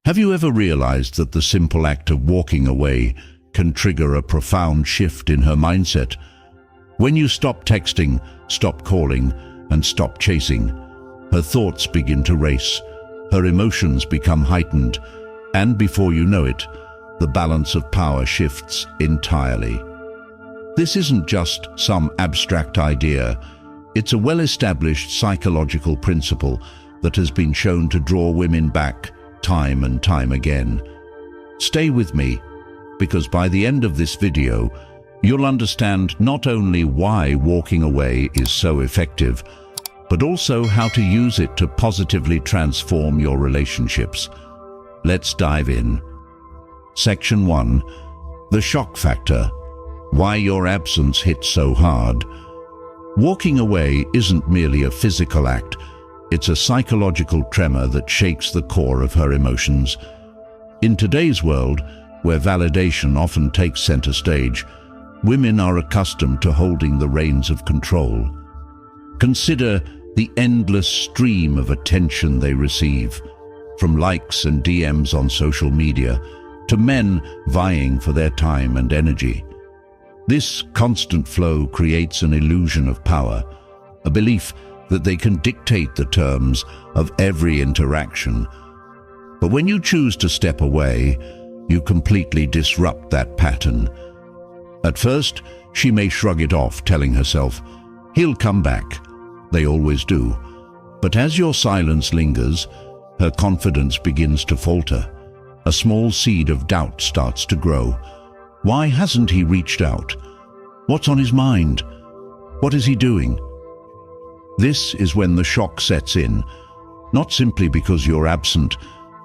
Have you ever realized that the simple act of walking away can trigger a profound shift in her mindset? When you stop texting, stop calling, and stop chasing, her thoughts begin to race, her emotions become heightened, and before you know it, the balance of power shifts entirely. This isn't just some abstract idea. It's a well-established psychological principle that has been shown to draw women back time and time again. Stay with me, because by the end of this video, you'll understand not only why walking away is so effective, but also how to use it to positively transform your relationships. Let's dive in. Section 1. The shock factor. Why your absence hits so hard. Walking away isn't merely a physical act. It's a psychological tremor that shakes the core of her emotions. In today's world, where validation often takes center stage, women are accustomed to holding the reins of control. Consider the endless stream of attention they receive, from likes and DMs on social media to men vying for their time and energy. This constant flow creates an illusion of power, a belief that they can dictate the terms of every interaction. But when you choose to step away, you completely disrupt that pattern. At first, she may shrug it off, telling herself, "He'll come back." They always do. But as your silence lingers, her confidence begins to falter. A small seed of doubt starts to grow. Why hasn't he reached out? What's on his mind? What is he doing? This is when the shock sets in, not simply because you're absent,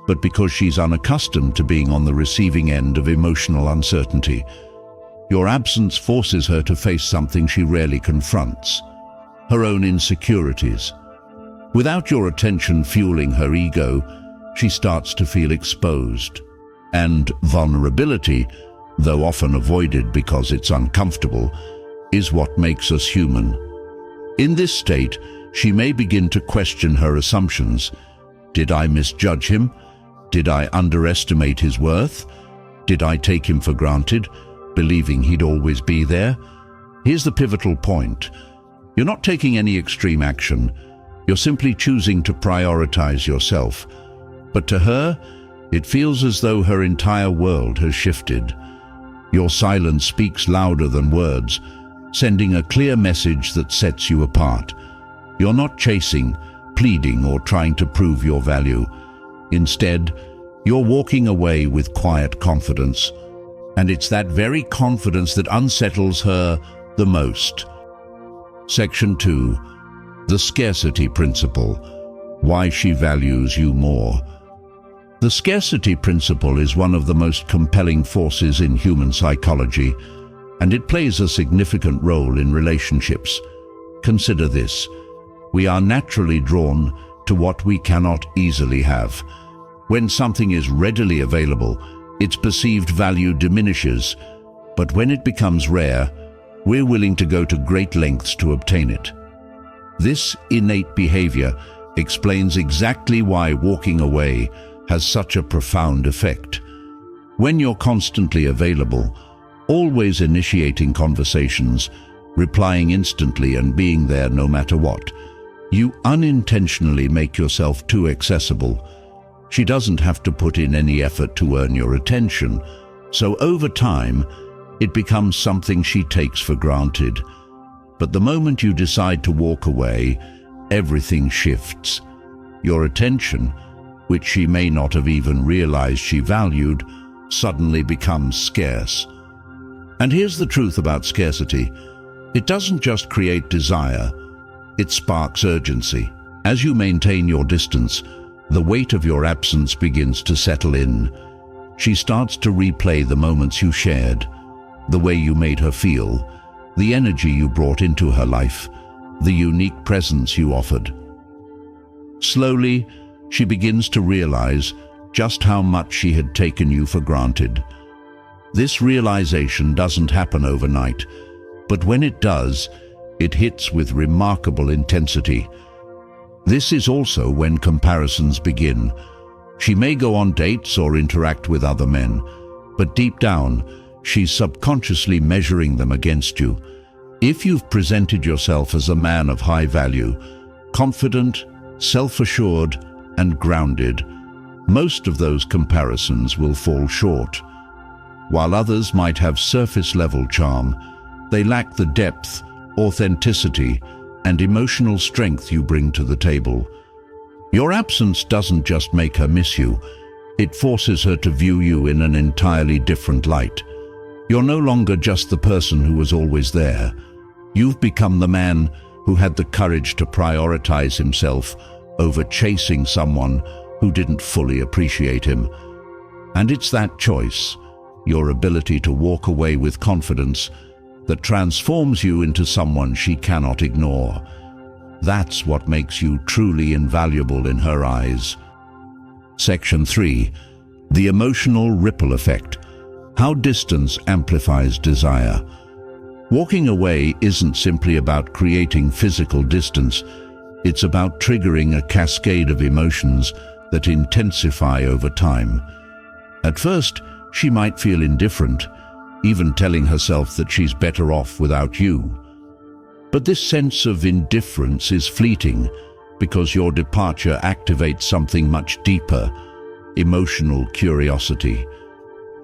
but because she's unaccustomed to being on the receiving end of emotional uncertainty. Your absence forces her to face something she rarely confronts: her own insecurities. Without your attention fueling her ego, she starts to feel exposed. And vulnerability, though often avoided because it's uncomfortable, is what makes us human. In this state, she may begin to question her assumptions. Did I misjudge him? Did I underestimate his worth? Did I take him for granted, believing he'd always be there? Here's the pivotal point. You're not taking any extreme action. You're simply choosing to prioritize yourself. But to her, it feels as though her entire world has shifted. Your silence speaks louder than words, sending a clear message that sets you apart. You're not chasing, pleading, or trying to prove your value. Instead, you're walking away with quiet confidence. And it's that very confidence that unsettles her the most. Section 2. The scarcity principle. Why she values you more. The scarcity principle is one of the most compelling forces in human psychology, and it plays a significant role in relationships. Consider this. We are naturally drawn to what we cannot easily have. When something is readily available, its perceived value diminishes, but when it becomes rare, we're willing to go to great lengths to obtain it. This innate behavior explains exactly why walking away has such a profound effect. When you're constantly available, always initiating conversations, replying instantly and being there no matter what, you unintentionally make yourself too accessible. She doesn't have to put in any effort to earn your attention, so over time, it becomes something she takes for granted. But the moment you decide to walk away, everything shifts. Your attention, which she may not have even realized she valued, suddenly becomes scarce. And here's the truth about scarcity. It doesn't just create desire, it sparks urgency. As you maintain your distance, the weight of your absence begins to settle in. She starts to replay the moments you shared, the way you made her feel, the energy you brought into her life, the unique presence you offered. Slowly, she begins to realize just how much she had taken you for granted. This realization doesn't happen overnight, but when it does, it hits with remarkable intensity. This is also when comparisons begin. She may go on dates or interact with other men, but deep down, she's subconsciously measuring them against you. If you've presented yourself as a man of high value, confident, self-assured, and grounded, most of those comparisons will fall short. While others might have surface-level charm, they lack the depth, authenticity, and emotional strength you bring to the table. Your absence doesn't just make her miss you, it forces her to view you in an entirely different light. You're no longer just the person who was always there. You've become the man who had the courage to prioritize himself over chasing someone who didn't fully appreciate him. And it's that choice, your ability to walk away with confidence, that transforms you into someone she cannot ignore. That's what makes you truly invaluable in her eyes. Section 3. The emotional ripple effect. How distance amplifies desire. Walking away isn't simply about creating physical distance. It's about triggering a cascade of emotions that intensify over time. At first, she might feel indifferent, even telling herself that she's better off without you. But this sense of indifference is fleeting because your departure activates something much deeper: emotional curiosity.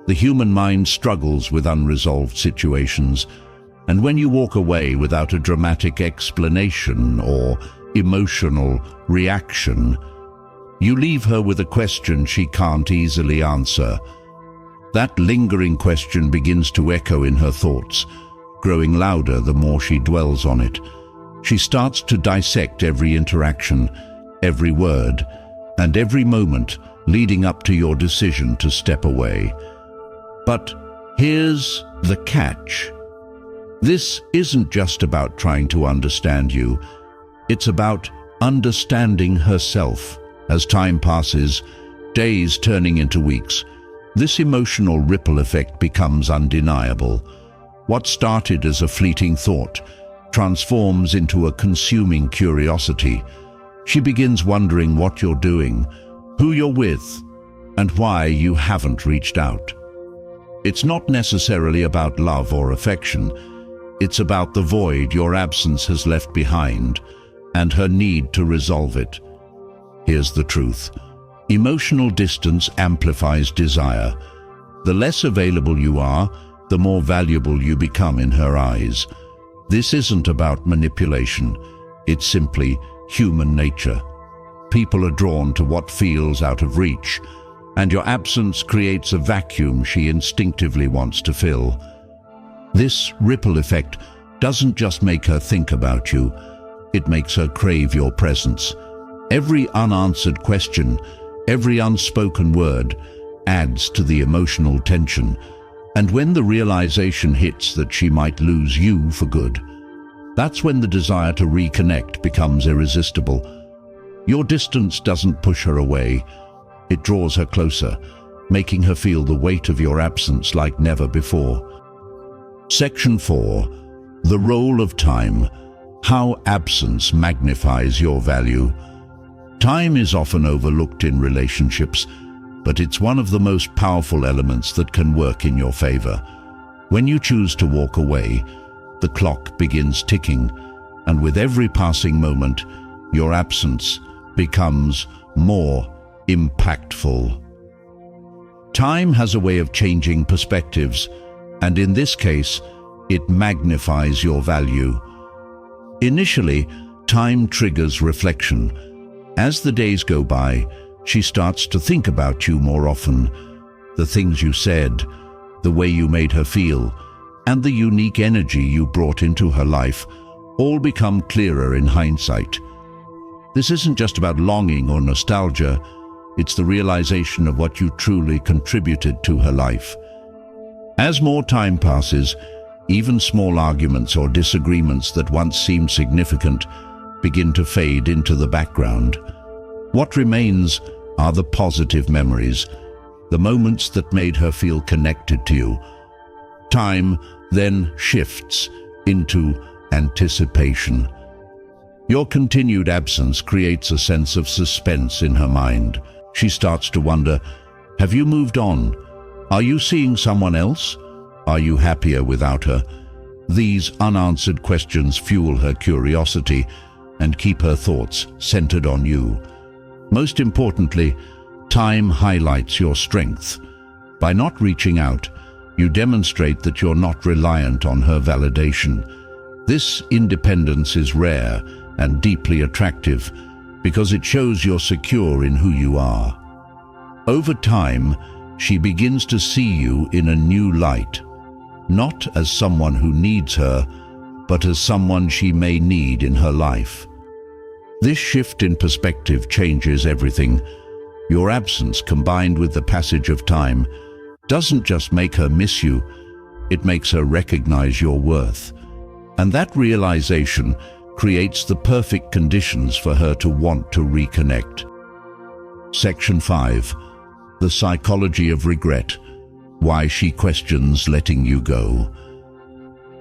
The human mind struggles with unresolved situations, and when you walk away without a dramatic explanation or emotional reaction, you leave her with a question she can't easily answer. That lingering question begins to echo in her thoughts, growing louder the more she dwells on it. She starts to dissect every interaction, every word, and every moment leading up to your decision to step away. But here's the catch. This isn't just about trying to understand you. It's about understanding herself. As time passes, days turning into weeks, this emotional ripple effect becomes undeniable. What started as a fleeting thought transforms into a consuming curiosity. She begins wondering what you're doing, who you're with, and why you haven't reached out. It's not necessarily about love or affection. It's about the void your absence has left behind and her need to resolve it. Here's the truth. Emotional distance amplifies desire. The less available you are, the more valuable you become in her eyes. This isn't about manipulation. It's simply human nature. People are drawn to what feels out of reach, and your absence creates a vacuum she instinctively wants to fill. This ripple effect doesn't just make her think about you, it makes her crave your presence. Every unanswered question, every unspoken word adds to the emotional tension, and when the realization hits that she might lose you for good, that's when the desire to reconnect becomes irresistible. Your distance doesn't push her away, it draws her closer, making her feel the weight of your absence like never before. Section 4. The role of time. How absence magnifies your value. Time is often overlooked in relationships, but it's one of the most powerful elements that can work in your favor. When you choose to walk away, the clock begins ticking, and with every passing moment, your absence becomes more impactful. Time has a way of changing perspectives, and in this case, it magnifies your value. Initially, time triggers reflection. As the days go by, she starts to think about you more often. The things you said, the way you made her feel, and the unique energy you brought into her life all become clearer in hindsight. This isn't just about longing or nostalgia, it's the realization of what you truly contributed to her life. As more time passes, even small arguments or disagreements that once seemed significant begin to fade into the background. What remains are the positive memories, the moments that made her feel connected to you. Time then shifts into anticipation. Your continued absence creates a sense of suspense in her mind. She starts to wonder, have you moved on? Are you seeing someone else? Are you happier without her? These unanswered questions fuel her curiosity and keep her thoughts centered on you. Most importantly, time highlights your strength. By not reaching out, you demonstrate that you're not reliant on her validation. This independence is rare and deeply attractive because it shows you're secure in who you are. Over time, she begins to see you in a new light, not as someone who needs her, but as someone she may need in her life. This shift in perspective changes everything. Your absence, combined with the passage of time, doesn't just make her miss you, it makes her recognize your worth. And that realization creates the perfect conditions for her to want to reconnect. Section 5. The Psychology of Regret. Why she questions letting you go.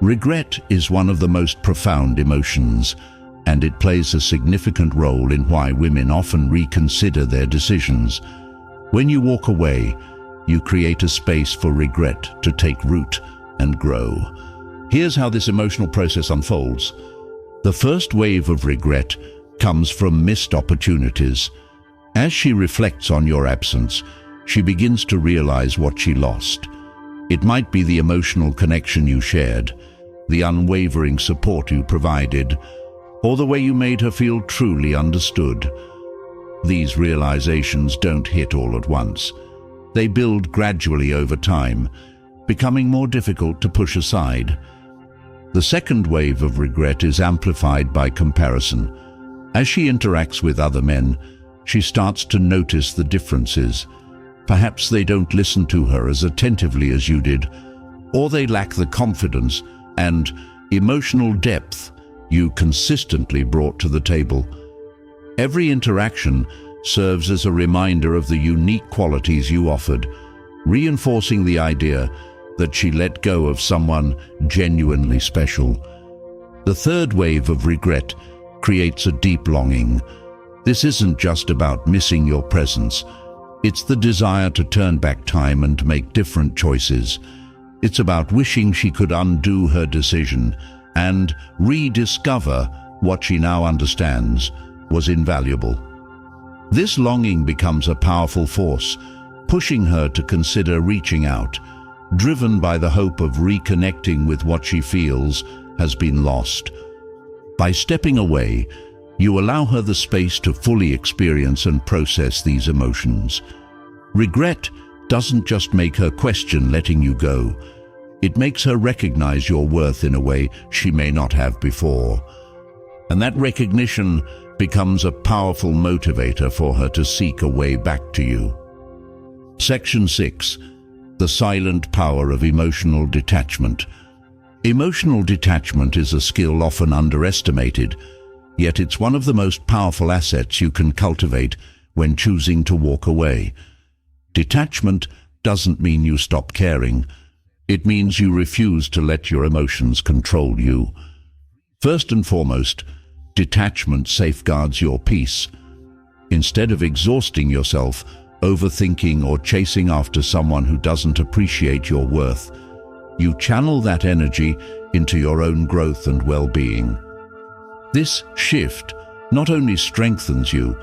Regret is one of the most profound emotions, and it plays a significant role in why women often reconsider their decisions. When you walk away, you create a space for regret to take root and grow. Here's how this emotional process unfolds. The first wave of regret comes from missed opportunities. As she reflects on your absence, she begins to realize what she lost. It might be the emotional connection you shared, the unwavering support you provided, or the way you made her feel truly understood. These realizations don't hit all at once. They build gradually over time, becoming more difficult to push aside. The second wave of regret is amplified by comparison. As she interacts with other men, she starts to notice the differences. Perhaps they don't listen to her as attentively as you did, or they lack the confidence and emotional depth you consistently brought to the table. Every interaction serves as a reminder of the unique qualities you offered, reinforcing the idea that she let go of someone genuinely special. The third wave of regret creates a deep longing. This isn't just about missing your presence. It's the desire to turn back time and make different choices. It's about wishing she could undo her decision and rediscover what she now understands was invaluable. This longing becomes a powerful force, pushing her to consider reaching out, driven by the hope of reconnecting with what she feels has been lost. By stepping away, you allow her the space to fully experience and process these emotions. Regret doesn't just make her question letting you go. It makes her recognize your worth in a way she may not have before. And that recognition becomes a powerful motivator for her to seek a way back to you. Section 6. The silent power of emotional detachment. Emotional detachment is a skill often underestimated, yet it's one of the most powerful assets you can cultivate when choosing to walk away. Detachment doesn't mean you stop caring. It means you refuse to let your emotions control you. First and foremost, detachment safeguards your peace. Instead of exhausting yourself, overthinking or chasing after someone who doesn't appreciate your worth, you channel that energy into your own growth and well-being. This shift not only strengthens you,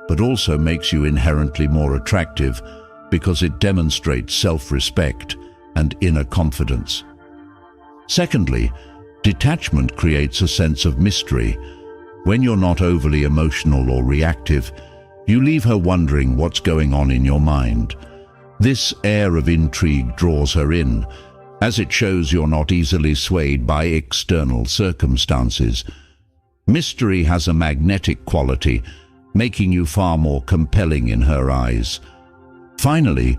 but also makes you inherently more attractive because it demonstrates self-respect and inner confidence. Secondly, detachment creates a sense of mystery. When you're not overly emotional or reactive, you leave her wondering what's going on in your mind. This air of intrigue draws her in, as it shows you're not easily swayed by external circumstances. Mystery has a magnetic quality, making you far more compelling in her eyes. Finally,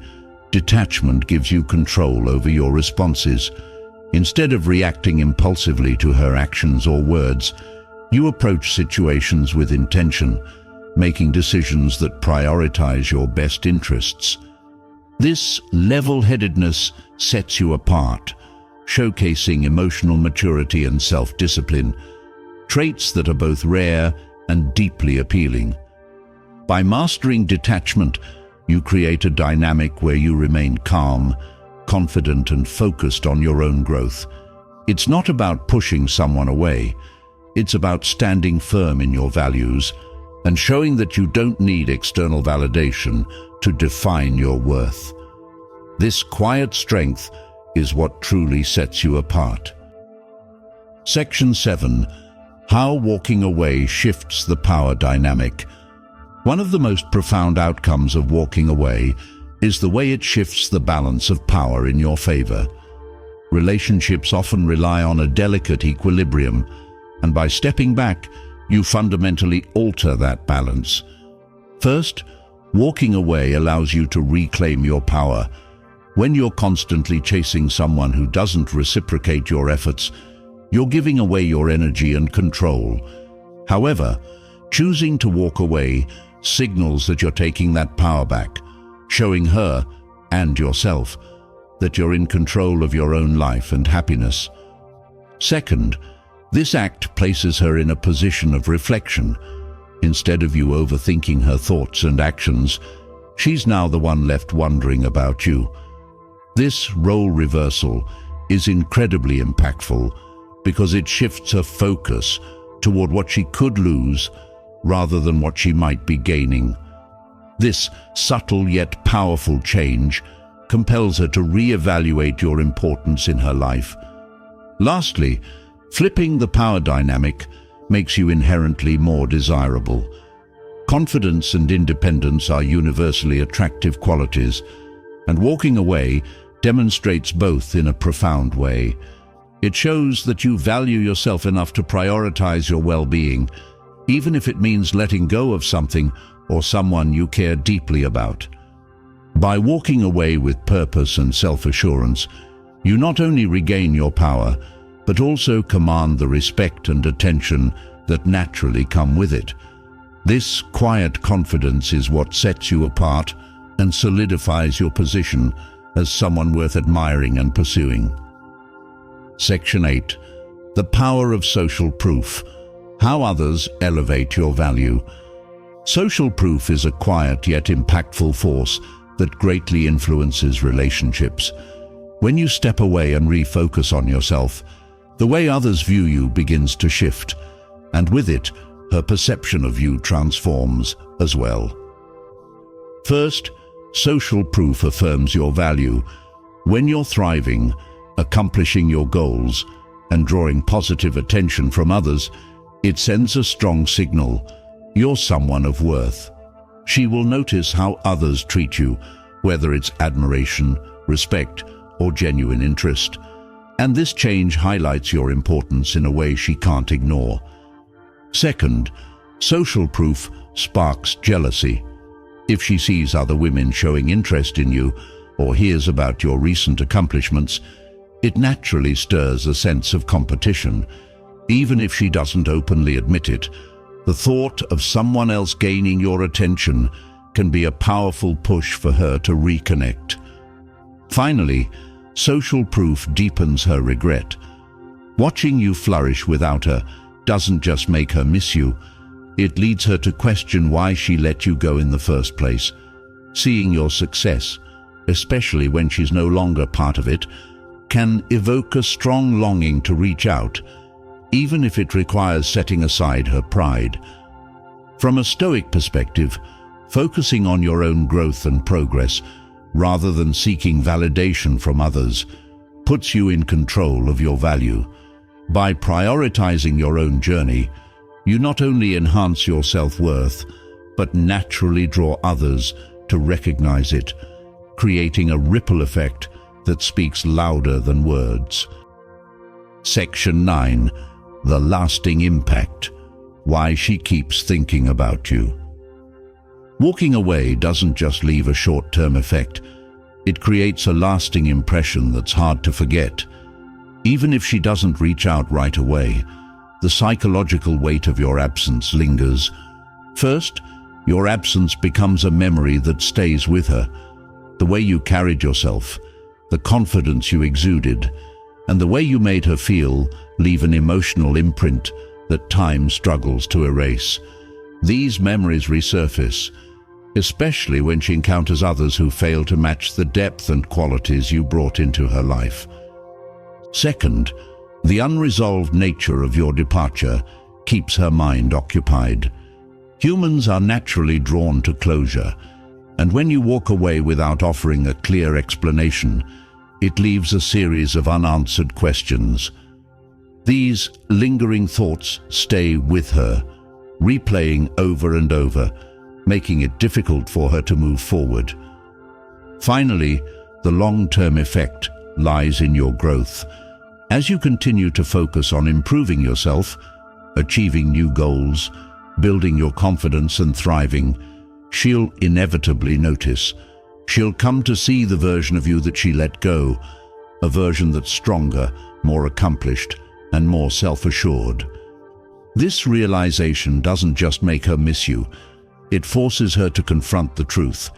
detachment gives you control over your responses. Instead of reacting impulsively to her actions or words, you approach situations with intention, making decisions that prioritize your best interests. This level-headedness sets you apart, showcasing emotional maturity and self-discipline, traits that are both rare and deeply appealing. By mastering detachment, You create a dynamic where you remain calm, confident and focused on your own growth. It's not about pushing someone away. It's about standing firm in your values and showing that you don't need external validation to define your worth. This quiet strength is what truly sets you apart. Section 7. How walking away shifts the power dynamic. One of the most profound outcomes of walking away is the way it shifts the balance of power in your favor. Relationships often rely on a delicate equilibrium, and by stepping back, you fundamentally alter that balance. First, walking away allows you to reclaim your power. When you're constantly chasing someone who doesn't reciprocate your efforts, you're giving away your energy and control. However, choosing to walk away signals that you're taking that power back, showing her and yourself that you're in control of your own life and happiness. Second, this act places her in a position of reflection. Instead of you overthinking her thoughts and actions, she's now the one left wondering about you. This role reversal is incredibly impactful because it shifts her focus toward what she could lose rather than what she might be gaining. This subtle yet powerful change compels her to reevaluate your importance in her life. Lastly, flipping the power dynamic makes you inherently more desirable. Confidence and independence are universally attractive qualities, and walking away demonstrates both in a profound way. It shows that you value yourself enough to prioritize your well-being, even if it means letting go of something or someone you care deeply about. By walking away with purpose and self-assurance, you not only regain your power, but also command the respect and attention that naturally come with it. This quiet confidence is what sets you apart and solidifies your position as someone worth admiring and pursuing. Section 8. The power of social proof. How others elevate your value. Social proof is a quiet yet impactful force that greatly influences relationships. When you step away and refocus on yourself, the way others view you begins to shift, and with it, her perception of you transforms as well. First, social proof affirms your value. When you're thriving, accomplishing your goals, and drawing positive attention from others, it sends a strong signal. You're someone of worth. She will notice how others treat you, whether it's admiration, respect, or genuine interest. And this change highlights your importance in a way she can't ignore. Second, social proof sparks jealousy. If she sees other women showing interest in you or hears about your recent accomplishments, it naturally stirs a sense of competition. Even if she doesn't openly admit it, the thought of someone else gaining your attention can be a powerful push for her to reconnect. Finally, social proof deepens her regret. Watching you flourish without her doesn't just make her miss you, it leads her to question why she let you go in the first place. Seeing your success, especially when she's no longer part of it, can evoke a strong longing to reach out, even if it requires setting aside her pride. From a Stoic perspective, focusing on your own growth and progress, rather than seeking validation from others, puts you in control of your value. By prioritizing your own journey, you not only enhance your self-worth, but naturally draw others to recognize it, creating a ripple effect that speaks louder than words. Section 9. The lasting impact. Why she keeps thinking about you. Walking away doesn't just leave a short-term effect. It creates a lasting impression that's hard to forget. Even if she doesn't reach out right away, the psychological weight of your absence lingers. First, your absence becomes a memory that stays with her. The way you carried yourself, the confidence you exuded, and the way you made her feel leave an emotional imprint that time struggles to erase. These memories resurface, especially when she encounters others who fail to match the depth and qualities you brought into her life. Second, the unresolved nature of your departure keeps her mind occupied. Humans are naturally drawn to closure, and when you walk away without offering a clear explanation, it leaves a series of unanswered questions. These lingering thoughts stay with her, replaying over and over, making it difficult for her to move forward. Finally, the long-term effect lies in your growth. As you continue to focus on improving yourself, achieving new goals, building your confidence and thriving, she'll inevitably notice. She'll come to see the version of you that she let go, a version that's stronger, more accomplished, and more self-assured. This realization doesn't just make her miss you, it forces her to confront the truth.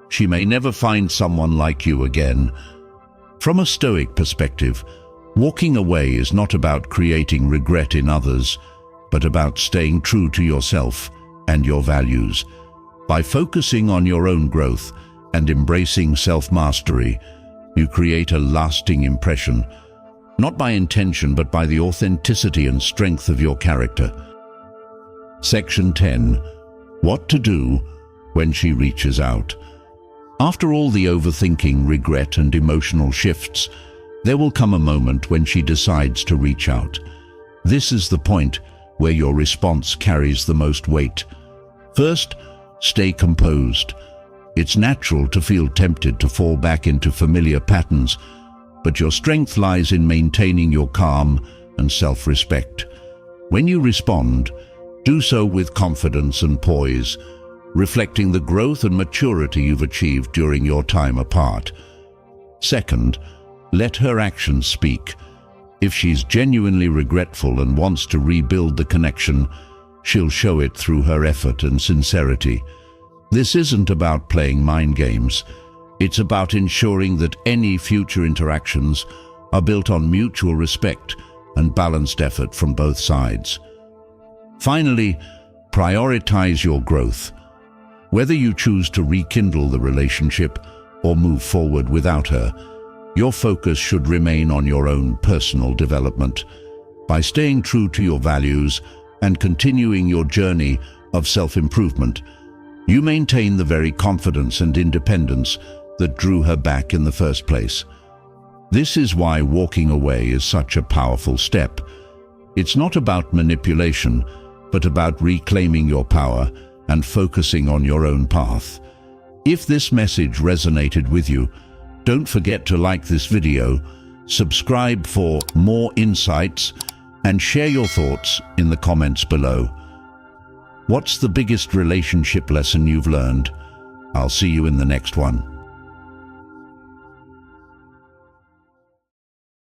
She may never find someone like you again. From a Stoic perspective, walking away is not about creating regret in others, but about staying true to yourself and your values. By focusing on your own growth and embracing self-mastery, you create a lasting impression, not by intention but by the authenticity and strength of your character. Section 10. What to do when she reaches out. After all the overthinking, regret, and emotional shifts, there will come a moment when she decides to reach out. This is the point where your response carries the most weight. First, stay composed. It's natural to feel tempted to fall back into familiar patterns, but your strength lies in maintaining your calm and self-respect. When you respond, do so with confidence and poise, reflecting the growth and maturity you've achieved during your time apart. Second, let her actions speak. If she's genuinely regretful and wants to rebuild the connection, she'll show it through her effort and sincerity. This isn't about playing mind games. It's about ensuring that any future interactions are built on mutual respect and balanced effort from both sides. Finally, prioritize your growth. Whether you choose to rekindle the relationship or move forward without her, your focus should remain on your own personal development. By staying true to your values and continuing your journey of self-improvement, you maintain the very confidence and independence that drew her back in the first place. This is why walking away is such a powerful step. It's not about manipulation, but about reclaiming your power and focusing on your own path. If this message resonated with you, don't forget to like this video, subscribe for more insights, and share your thoughts in the comments below. What's the biggest relationship lesson you've learned? I'll see you in the next one.